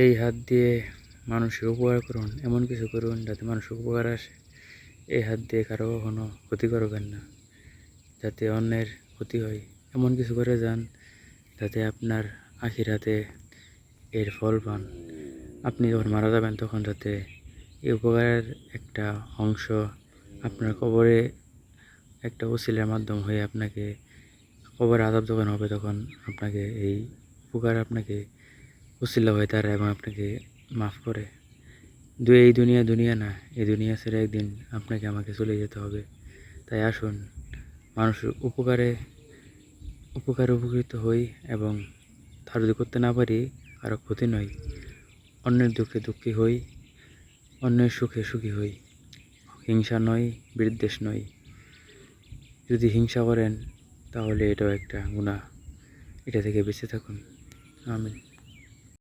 এই হাত দিয়ে মানুষের উপকার করুন, এমন কিছু করুন যাতে মানুষের উপকার আসে। এই হাত দিয়ে কারো কখনো ক্ষতি করবেন না, যাতে অন্যের ক্ষতি হয়। এমন কিছু করে যান যাতে আপনার আখিরাতে এর ফল পান। আপনি যখন মারা যাবেন তখন যাতে এই উপকারের একটা অংশ আপনার কবরে একটা ওসিলার মাধ্যম হয়ে আপনাকে কবরে আযাব যখন হবে তখন আপনাকে এই উপকার আপনাকে ওসিলা হয়ে দাঁড়ায় এবং আপনাকে মাফ করে। এই দুনিয়া না, এই দুনিয়া ছেড়ে একদিন আপনাকে আমাকে চলে যেতে হবে। তাই আসুন মানুষের উপকারে উপকৃত হই, এবং তার যদি করতে না পারি কারো ক্ষতি নয়, অন্যের দুঃখে দুঃখী হই, অন্যের সুখে সুখী হই। হিংসা নয়, বিদ্বেষ নয়। যদি হিংসা করেন তাহলে এটাও একটা গুনাহ। এটা থেকে বেঁচে থাকুন। আমিন।